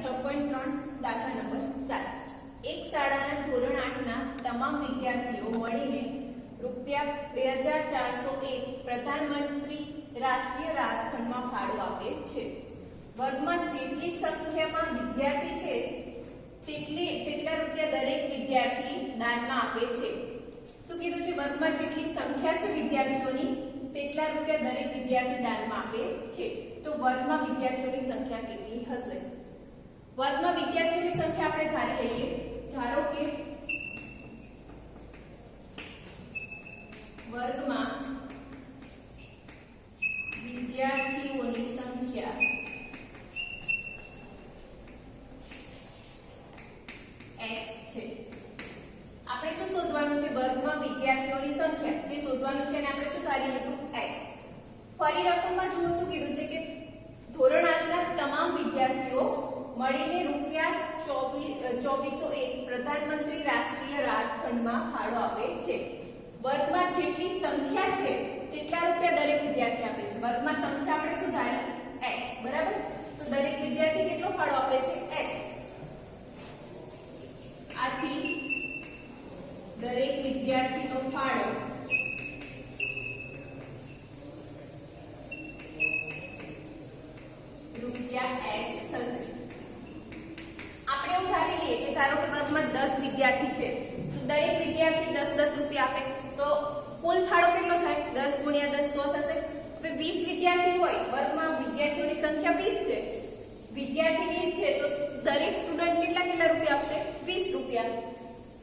6.3 દાખલા નંબર 7 એક શાળાના ધોરણ 8 ના તમામ વિદ્યાર્થીઓ મળીને રૂપિયા 2401 પ્રધાનમંત્રી રાષ્ટ્રીય રાહત ફંડમાં ફાળો આપે છે. વર્ગમાં જેટલી સંખ્યામાં વિદ્યાર્થી છે તેટલા રૂપિયા દરેક વિદ્યાર્થી દાનમાં આપે છે. શું કીધું છે? વર્ગમાં જેટલી સંખ્યા છે વિદ્યાર્થીઓની તેટલા રૂપિયા દરેક વિદ્યાર્થી દાનમાં આપે છે. તો વર્ગમાં વિદ્યાર્થીઓની સંખ્યા કેટલી હશે? વર્ગમાં વિદ્યાર્થીઓની સંખ્યા આપણે ધારી લઈએ. ધારો કે વર્ગમાં વિદ્યાર્થીઓની સંખ્યા x છે. આપણે શું શોધવાનું છે? વર્ગમાં વિદ્યાર્થીઓની સંખ્યા જે શોધવાનું છે એને આપણે શું ધારી લીધું? x. ફરી રકમમાં જુઓ શું કીધું છે કે ધોરણ 8 ના તમામ વિદ્યાર્થીઓ મળીને રૂપિયા 2401 પ્રધાનમંત્રી રાષ્ટ્રીય રાહત ફંડમાં ફાળો આપે છે. વર્ગમાં જેટલી સંખ્યા છે તેટલા રૂપિયા દરેક વિદ્યાર્થી આપે છે. વર્ગમાં સંખ્યા આપણે શું ધારી? x. બરાબર? તો દરેક વિદ્યાર્થી કેટલો ફાળો આપે છે? x. આથી દરેક વિદ્યાર્થીનો ફાળો રૂપિયા x થશે. આપણે એવું ધારી લઈએ કે ધારો કે વર્ગમાં 10 વિદ્યાર્થી છે તો દરેક વિદ્યાર્થી 10 રૂપિયા આપે તો કુલ ફાળો કેટલો થાય? 10 ગુણ્યા 10 100 થશે. હવે 20 વિદ્યાર્થી હોય, વર્ગમાં વિદ્યાર્થીઓની સંખ્યા 20 છે, વિદ્યાર્થી 20 છે તો દરેક સ્ટુડન્ટ કેટલા રૂપિયા આપશે? 20 રૂપિયા.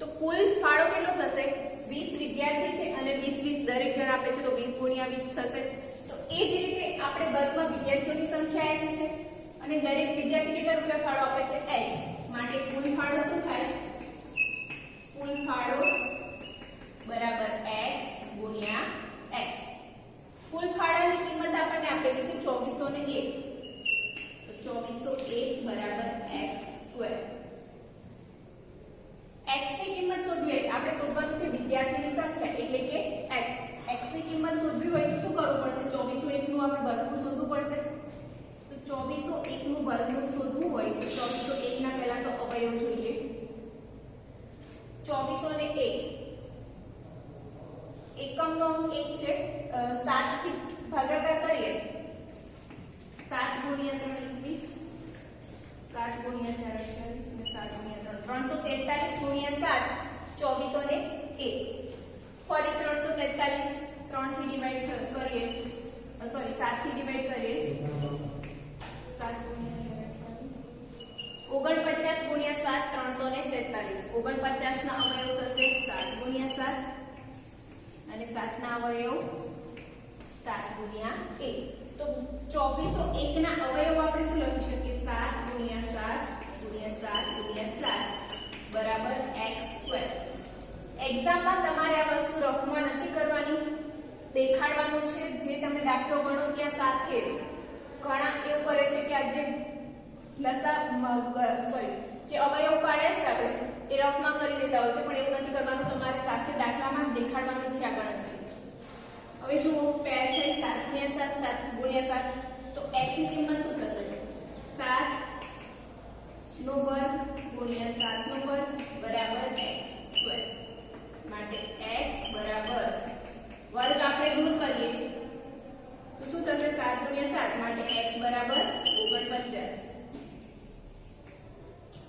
તો કુલ ફાળો કેટલો થશે? 20 વિદ્યાર્થી છે અને 20 દરેક જણ આપે છે તો 20 ગુણ્યા 20 થશે. તો એ જ રીતે આપણે વર્ગમાં વિદ્યાર્થીઓની સંખ્યા x છે અને દરેક વિદ્યાર્થી કેટલા રૂપિયા ફાળો આપે છે? x. માટે કુલ ફાળો શું થાય? કુલ ફાળો બરાબર x ગુણ્યા x. કુલ ફાળાની કિંમત આપણને આપેલી છે 2401. તો 2401 બરાબર x સ્ક્વેર. x ની કિંમત શોધવી હોય આપણે શોધવાનું છે વિદ્યાર્થીની સંખ્યા એટલે કે x. x ની કિંમત શોધવી હોય તો શું કરવું પડશે? 2401 નું આપણે વર્ગમૂળ શોધવું પડશે. તો 2401 નું વર્ગમૂળ શોધવું હોય તો 2401 ના પહેલા તો અવયવ જોઈએ. 2401 એકમનો અંક 1 છે. 7 થી ભાગાકાર કરીએ 7 ગુણ્યા 3 21, 7 ગુણ્યા 4 28 અને 7 ગુણ્યા 3 343 ગુણ્યા 7 2401. ફરી 343 3 થી ડિવાઈડ કરીએ, સોરી 7 થી ડિવાઈડ કરીએ 7 ગુણ્યા 49 ગુણ્યા 7 343. 49 ના અવયવ થશે 7 ગુણ્યા 7 અને 7 ના અવયવ 7 ગુણ્યા 1. તો 2401 ના અવયવ આપણે શું લખી શકીએ? 7 ગુણ્યા 7 ગુણ્યા 7 ગુણ્યા 7 બરાબર x સ્ક્વેર. એક્ઝામમાં તમારે આ વસ્તુ રફમાં નથી કરવાની, દેખાડવાનું છે. જે તમે દાખલો ગણો ત્યાં સાથે જ ઘણા એવું કરે છે કે આ જે જે અવયવ પાડ્યા છે આપણે એ રફમાં કરી દેતા હોય છે, પણ એવું નથી કરવાનું. તમારે સાથે દાખલામાં દેખાડવાનું છે આ ગણતરી. હવે જુઓ પેર થઈ 7 ગુણ્યા 7 7 ગુણ્યા 7 તો x ની કિંમત શું થશે? 7 નો વર્ગ ગુણ્યા 7 નો વર્ગ બરાબર x સ્ક્વેર. માટે x બરાબર વર્ગ આપણે દૂર કરીએ તો શું થશે? 7 ગુણ્યા 7 માટે x બરાબર 49.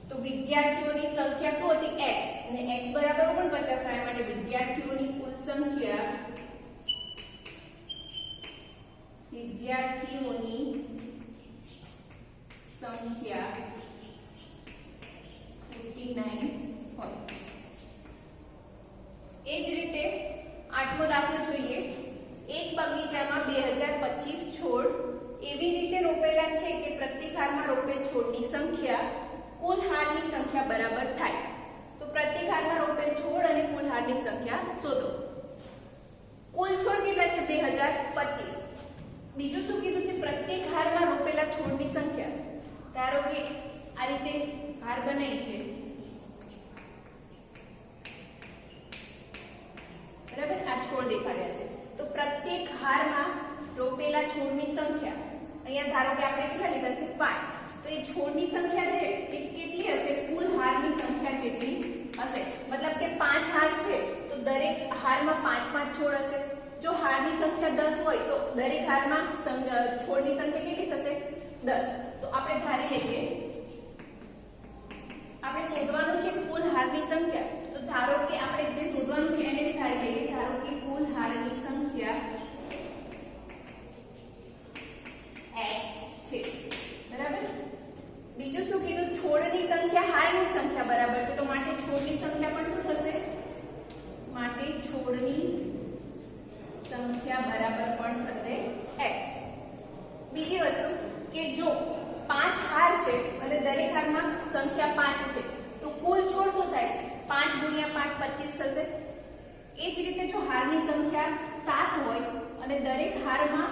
તો વિદ્યાર્થીઓની સંખ્યા શું હતી? x અને x બરાબર 49 થાય માટે વિદ્યાર્થીઓની કુલ સંખ્યા વિદ્યાર્થીઓની સંખ્યા 49 હોય. એ જ રીતે 8મો દાખલો જોઈએ. એક બગીચામાં 2025 છોડ એવી રીતે રોપેલા છે કે પ્રत्येक હારમાં રોપેલ છોડની સંખ્યા કુલ હારની સંખ્યા બરાબર થાય. તો પ્રत्येक હારમાં રોપેલ છોડ અને કુલ હારની સંખ્યા શોધો. કુલ છોડ કેટલા છે? 2025. બીજું શું કીધું છે? પ્રत्येक હારમાં રોપેલા છોડની સંખ્યા. ધારો કે આ રીતે હાર બનાવી છે, બરાબર? આ છોડ દેખાડ્યા છે તો પ્રत्येक હારમાં રોપેલા છોડની સંખ્યા અહીંયા ધારો કે આપણે કેટલા લીધા છે? 5. તો એ છોડની સંખ્યા છે એ કેટલી હશે? કુલ હારની સંખ્યા જેટલી હશે. મતલબ કે 5 હાર છે તો દરેક હારમાં 5 છોડ હશે. જો હારની સંખ્યા 10 હોય તો દરેક હારમાં છોડની સંખ્યા કેટલી થશે? 10. તો આપણે ધારી લઈએ, આપણે શોધવાનું છે કુલ હારની સંખ્યા. તો ધારો કે આપણે જે શોધવાનું છે એને જ ધારી લઈએ. ધારો કે કુલ હારની સંખ્યા x છે, બરાબર. બીજું શું કીધું? છોડની સંખ્યા હારની સંખ્યા બરાબર છે, તો માટે છોડની સંખ્યા પણ શું થશે? માટે છોડની સંખ્યા બરાબર પણ થશે x. બીજી વસ્તુ કે જો 5 હાર છે અને દરેક હારમાં સંખ્યા 5 છે તો કુલ છોડ શું થાય? 5 ગુણ્યા 5 25 થશે. એ જ રીતે જો હારની સંખ્યા 7 હોય અને દરેક હારમાં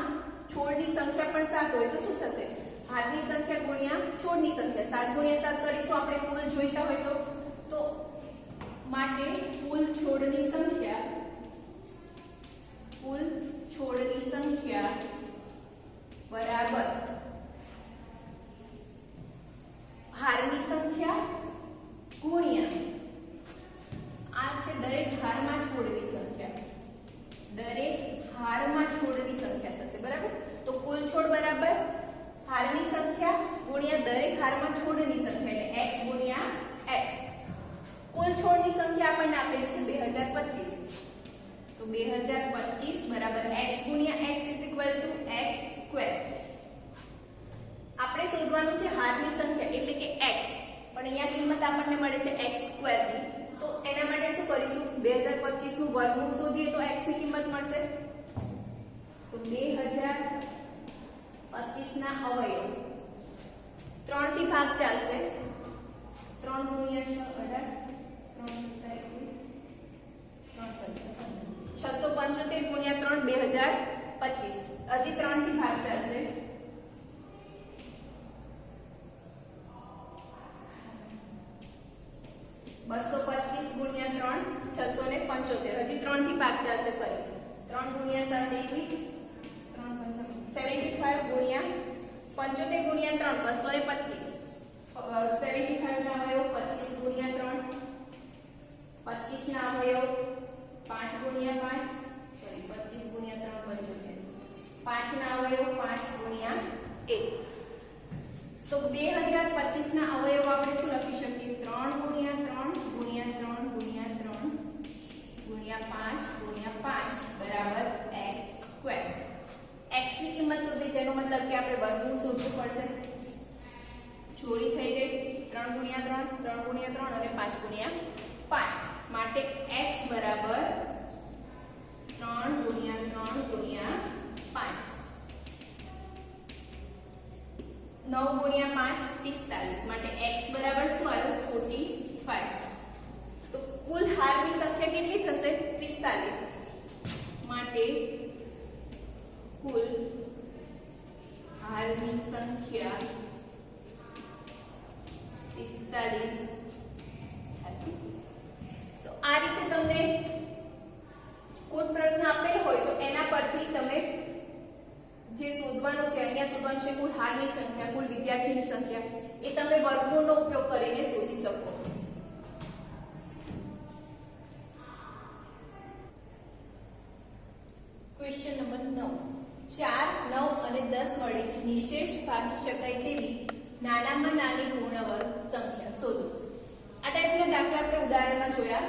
છોડની સંખ્યા પણ 7 હોય તો શું થશે? હારની સંખ્યા ગુણ્યા છોડની સંખ્યા, 7 ગુણ્યા 7 કરીશું આપણે કુલ જોઈતા હોય તો માટે કુલ છોડની સંખ્યા બરાબર હારની સંખ્યા ગુણ્યા આ છે દરેક હારમાં છોડની સંખ્યા. દરેક હારમાં છોડની સંખ્યા થશે, બરાબર. તો કુલ છોડ બરાબર હારની સંખ્યા ગુણ્યા દરેક હારમાં છોડની સંખ્યા, એટલે x ગુણ્યા x. કુલ છોડની સંખ્યા આપણને આપેલી છે 2025. તો 2025 બરાબર x ગુણ્યા x x². આપણે શોધવાનું છે હારની સંખ્યા એટલે કે x, પણ અહીંયા કિંમત આપણને મળે છે x² ની. તો એના માટે શું કરીશું? 2025 નું વર્ગમૂળ શોધીએ તો x ની કિંમત મળશે. તો 2025 ના અવયવ 3 થી ભાગ ચાલશે. 3 ગુણ્યા 6 18 3 25 675 ગુણ્યા 3 2025. હજી 3 થી ભાગ ચાલશે. 225 ગુણ્યા 3 675. હજી 3 થી ભાગ ચાલશે. ફરી 3 ગુણ્યા 7 21 75 ગુણ્યા 75 ગુણ્યા 3 225. 75 ના અવયવ 25 ગુણ્યા 3. 25 ના અવયવ 5 ગુણ્યા 5 સોરી 25 ગુણ્યા 3 75. 5 ના અવયવ 5 ગુણ્યા 1. તો 2025 ના અવયવ આપણે શું લખી શકીએ? 3 ગુણ્યા 3 ગુણ્યા 3 ગુણ્યા 3 ગુણ્યા 5 ગુણ્યા 5 બરાબર x². x ની કિંમત શોધવી છે એનો મતલબ કે આપણે વર્ગમૂળ શોધવું પડશે. જોડી થઈ ગઈ 3 ગુણ્યા 3 3 ગુણ્યા 3 અને 5 ગુણ્યા 5. માટે x બરાબર 3 ગુણ્યા 3 ગુણ્યા 5. 9 ગુણ્યા 5 45. માટે x બરાબર શું આવ્યું? 45. તો કુલ હારની સંખ્યા કેટલી થશે? 45. માટે કુલ હારની સંખ્યા 45. તો આ રીતે તમને કોઈ પ્રશ્ન આપેલો હોય તો એના પરથી તમે જે શોધવાનું છે, અહીંયા શોધવાનું છે કુલ હારની સંખ્યા, કુલ વિદ્યાર્થીની સંખ્યા, એ તમે વર્ગમૂળનો ઉપયોગ કરીને શોધી શકો. Question number 9. 4, 9 અને 10 વડે નિશેષ ભાગી શકાય તેવી નાનામાં નાની પૂર્ણવર્ગ સંખ્યા શોધો. આ ટાઈપના દાખલા આપણે ઉદાહરણમાં જોયા.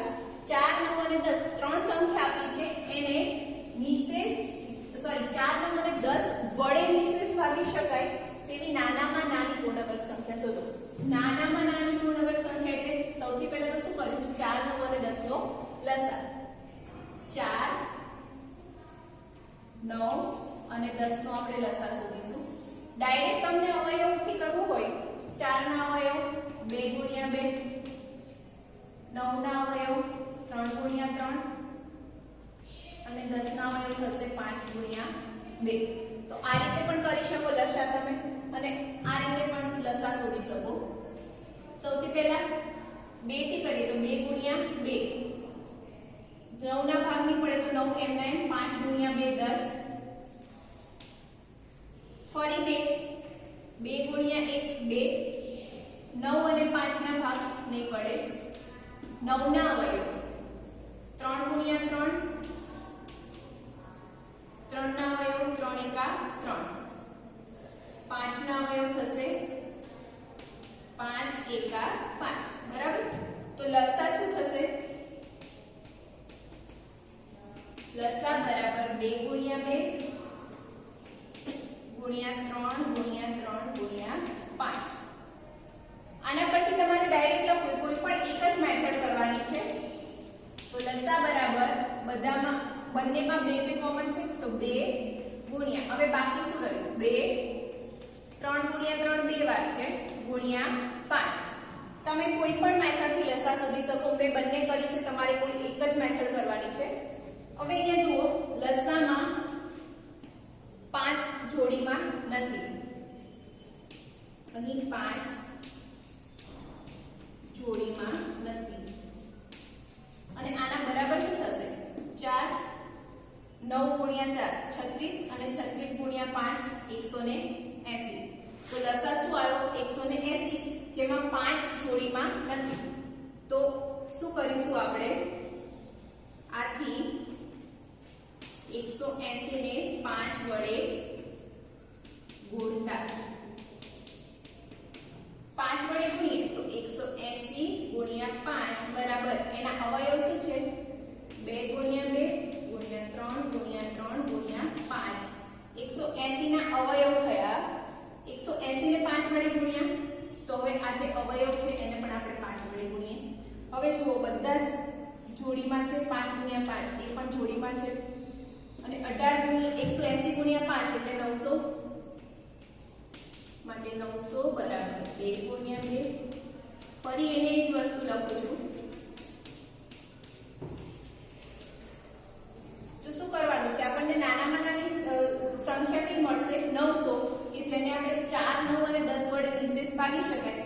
4, 9 અને 10 ત્રણ સંખ્યા આપી છે, એને નિશેષ 4, 9 અને 10 વડે નિશેષ ભાગી શકાય તેવી નાનામાં નાની પૂર્ણવર્ગ સંખ્યા શોધો. નાનામાં નાની પૂર્ણવર્ગ સંખ્યા એટલે સૌથી પહેલા તો શું કરીશું? 4, 9 અને 10 નો લસા. 4, 9 અને 10 નો આપણે લસા શોધીશું. ડાયરેક્ટ તમને અવયવથી કરવું હોય 4 ના અવયવ 2 ગુણ્યા 2, 9 ના અવયવ 3 ગુણ્યા 3 અને 10 ના અવયવ થશે 5 ગુણ્યા 2. તો આ રીતે પણ કરી શકો લસા તમે, અને આ રીતે પણ લસા શોધી શકો. સૌથી પહેલા 2 થી કરીએ તો 2 ગુણ્યા 2, 9 ના ભાગની પડે તો 9 એમ 9, 5 ગુણ્યા 2 10, ફરી 2 2 ગુણ્યા 1 2, 9 અને 5 ના ભાગ નહીં પડે, 9 ના અવયવ 3 ગુણ્યા 3, 3 ના અવયવ 3 એકા 3, 5 ના અવયવ થશે 5 એકા 5, બરાબર. તો લસા શું થશે? લસા બરાબર 2 ગુણ્યા 2 ગુણ્યા 3 ગુણ્યા 3 ગુણ્યા 5. આના પરથી તમારે ડાયરેક્ટ લખવું, કોઈ પણ એક જ મેથડ કરવાની છે. તો લસા બરાબર બધામાં બંનેમાં 2 2 કોમન છે તો 2 ગુણ્યા, હવે બાકી શું રહ્યું? 2 3 ગુણ્યા 3 2 વાર છે ગુણ્યા 5. તમે કોઈ પણ મેથડ થી લસા શોધી શકો. મેં બંને કરી છે, તમારે કોઈ એક જ મેથડ કરવાની છે. હવે અહીંયા જુઓ, લસામાં 5 જોડીમાં નથી, અહીં 5 જોડીમાં નથી, અને આના બરાબર શું થશે? 4, 9 ગુણ્યા 4 36 અને 36 ગુણ્યા 5 180. તો લસા શું આવ્યો? 180, જેમાં 5 જોડીમાં નથી. તો શું કરીશું આપણે? આથી 180 ને 5 વડે ગુણતા, 5 વડે ગુણીએ તો 180 ગુણ્યા 5 બરાબર એના અવયવ શું છે? 2 ગુણ્યા 2 ગુણ્યા 3 ગુણ્યા 3 ગુણ્યા 5. 180 ના અવયવ થયા. 180 ને 5 વડે ગુણ્યા તો હવે આ જે અવયવ છે એને પણ આપણે 5 વડે ગુણીએ. હવે જુઓ, બધા જ જોડીમાં છે. 5 ગુણ્યા 5 એ પણ જોડીમાં છે, અને 18 ગુણ્યા 180 ગુણ્યા 5 એટલે 900, માટે 900 બરાબર 2 ગુણ્યા 2. ફરી એને જ વસ્તુ લખું છું. તો શું કરવાનું છે? આપણને નાનામાં નાની સંખ્યા કઈ મળશે? 900, કે જેને આપણે 4 9 અને 10 વડે નિશેષ ભાગી શકાય.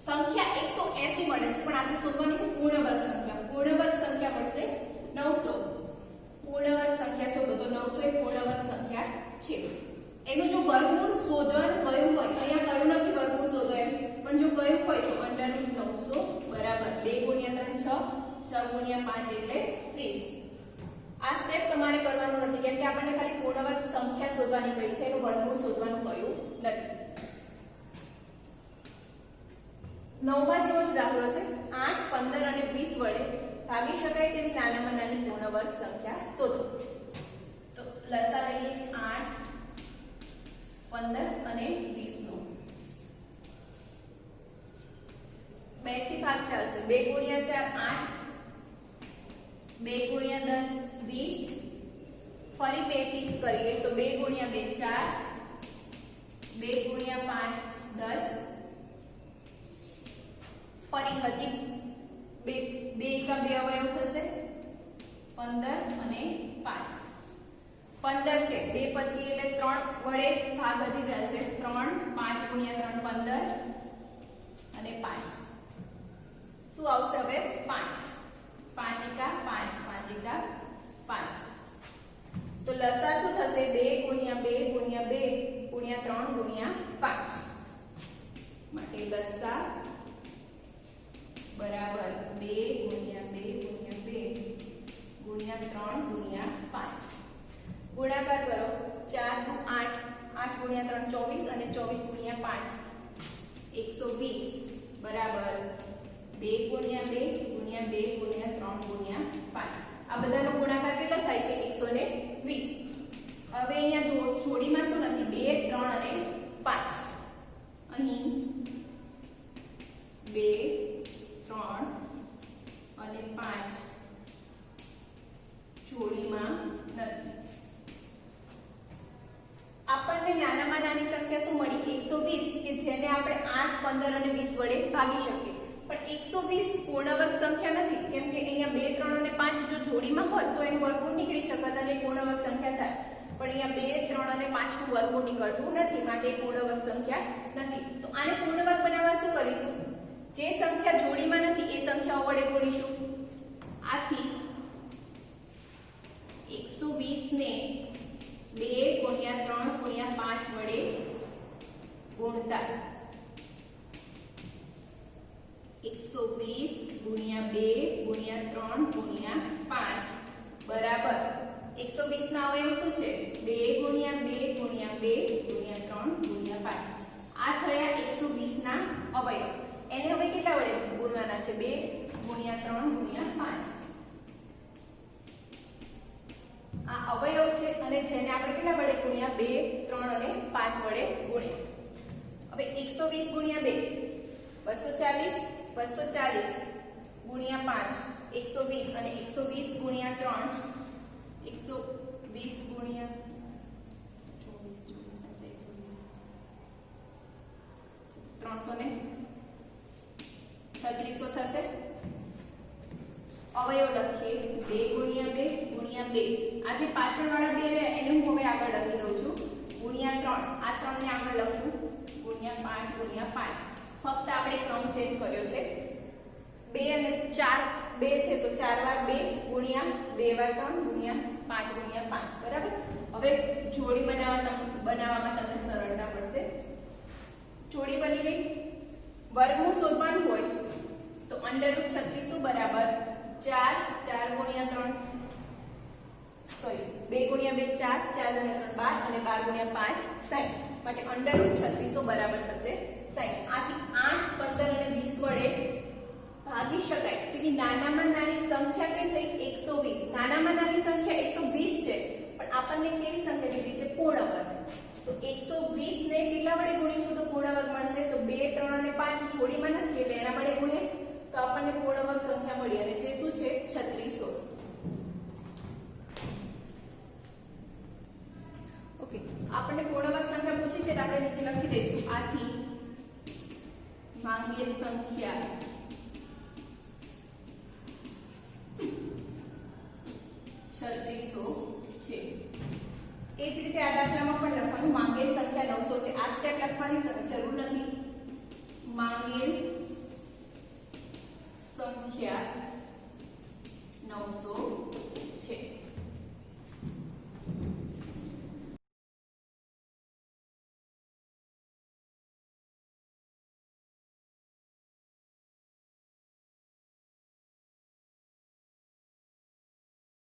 સંખ્યા 180 મળે છે, પણ આપણે શોધવાની છે પૂર્ણ વર્ગ સંખ્યા. પૂર્ણ વર્ગ સંખ્યા મળશે 900. પૂર્ણ વર્ગ સંખ્યા શોધો તો 900 એ પૂર્ણ વર્ગ સંખ્યા છે. એનું જો વર્ગમૂળ શોધવાનું કયું હોય, અહીંયા કયું નથી વર્ગમૂળ શોધો એમ, પણ જો કયું હોય તો અંડરરૂટ 900 બરાબર 2 ગુણ્યા 3 6, 6 ગુણ્યા 5 એટલે 30. આ સ્ટેપ તમારે કરવાનું નથી, કેમ કે આપણને ખાલી પૂર્ણ વર્ગ સંખ્યા શોધવાની કહી છે, એનું વર્ગમૂળ શોધવાનું કહ્યું નથી. 9માં જેવો જ દાખલો છે. 8 15 અને 20 વડે ભાગી શકાય તેવી નાનામાં નાની પૂર્ણ વર્ગ સંખ્યા શોધો. તો લસા લઈએ 8 15 અને 20 નો 2 થી ભાગ ચાલશે. 2 ગુણ્યા 4 8, 2 ગુણ્યા 10 20, ફરી 2 થી કરીએ તો 2 ગુણ્યા 2 4, 2 ગુણ્યા 5 10, ફરી હજી 2 એકા 2 અવયવ થશે 15 અને 5. 15 છે 2 પછી એટલે 3 વડે ભાગ હજી ચાલશે. 3 5 ગુણ્યા 3 15 અને 5 શું આવશે? હવે 5 5 એકા 5 5 એકા 5. તો લસા શું થશે? 2 ગુણ્યા 2 ગુણ્યા 2 ગુણ્યા 3 ગુણ્યા 5. માટે લસા બરાબર 2 ગુણ્યા 2 ગુણ્યા 2 ગુણ્યા 3 ગુણ્યા 5. ગુણાકાર કરો. 4 તો 8, 8 ગુણ્યા 3 24 અને 24 ગુણ્યા 5 120 બરાબર 2 ગુણ્યા 2 ગુણ્યા 2 ગુણ્યા 3 ગુણ્યા 5. આ બધાનો ગુણાકાર કેટલો થાય છે? 120. હવે અહીંયા જુઓ, જોડીમાં શું નથી? 2 3 અને 5. અહીં 2 3 અને 5 જોડીમાં નથી. આપણને નાનામાં નાની સંખ્યા શું મળી? 120, કે જેને આપણે 8 15 અને 20 વડે ભાગી શકીએ. પણ 120 પૂર્ણ વર્ગ સંખ્યા નથી, કેમ કે અહીંયા 2 3 અને 5 જો જોડીમાં હોત તો એનું વર્ગમૂળ નીકળી શકત અને પૂર્ણ વર્ગ સંખ્યા થાય. પણ અહીંયા 2 3 અને 5 નું વર્ગમૂળ નીકળતું નથી, માટે પૂર્ણ વર્ગ સંખ્યા નથી. તો આને પૂર્ણ વર્ગ બનાવવા શું કરીશું? જે સંખ્યા જોડીમાં નથી એ સંખ્યાઓ વડે ગુણીશું. આથી 120 ને 2 ગુણ્યા 3 ગુણ્યા 5 વડે ગુણતા 120 ગુણ્યા 2 ગુણ્યા 3 ગુણ્યા 5 બરાબર 120 ના અવયવ શું છે 2 ગુણ્યા 2 ગુણ્યા 2 ગુણ્યા 3 ગુણ્યા 5 આ થયા 120 ના અવયવ એને હવે કેટલા વડે ગુણવાના છે 2 ગુણ્યા 3 ગુણ્યા 5 આ અવયવ છે અને જેને આપણે કેટલા વડે ગુણ્યા 2 3 અને 5 વડે ગુણ્યા હવે 120 ગુણ્યા 2 240 240 ગુણ્યા 5 120 અને 120 ગુણ્યા 3 120 ગુણ્યા 3600 થશે અવયવ લખીએ 2 ગુણ્યા 2 ગુણ્યા 2 આ જે પાછળવાળા 2 રહે એને હું હવે આગળ લખી દઉં છું ગુણ્યા 3 આ 3 ને આગળ લખું ગુણ્યા 5 ગુણ્યા 5 ફક્ત આપણે ક્રમ ચેન્જ કર્યો છે 2 અને 4 2 છે તો 4 વાર 2 ગુણ્યા 2 વાર 3 ગુણ્યા 5 ગુણ્યા 5 બરાબર હવે જોડી બનાવવામાં તમને સરળતા પડશે જોડી બની ગઈ વર્ગમૂળ શોધવાનું હોય તો √3600 બરાબર 4 4 ગુણ્યા 3 સોરી 2 ગુણ્યા 2 4 4 ગુણ્યા 3 12 અને 12 ગુણ્યા 5 60 માટે √3600 બરાબર થશે 60 આથી 8 15 અને 20 વડે ભાગી શકાય તેવી નાનામાં નાની સંખ્યા કઈ થઈ 120 નાનામાં નાની સંખ્યા 120 છે પણ આપણને કેવી સંખ્યા લીધી છે પૂર્ણ વર્ગ તો 120 ને કેટલા વડે ગુણીશું તો પૂર્ણ વર્ગ મળશે તો 2 3 અને 5 જોડીમાં નથી એટલે એના વડે ગુણીએ તો આપણને પૂર્ણ વર્ગ સંખ્યા મળી અને જે શું છે 3600 ઓકે આપણને પૂર્ણ વર્ગ સંખ્યા પૂછી છે તો આપણે નીચે લખી દઈશું આથી માંગેલ સંખ્યા 3600 છે એ જ રીતે આ દાખલામાં પણ લખવાનું માંગેલ સંખ્યા 900 છે આ સ્ટેપ લખવાની જરૂર નથી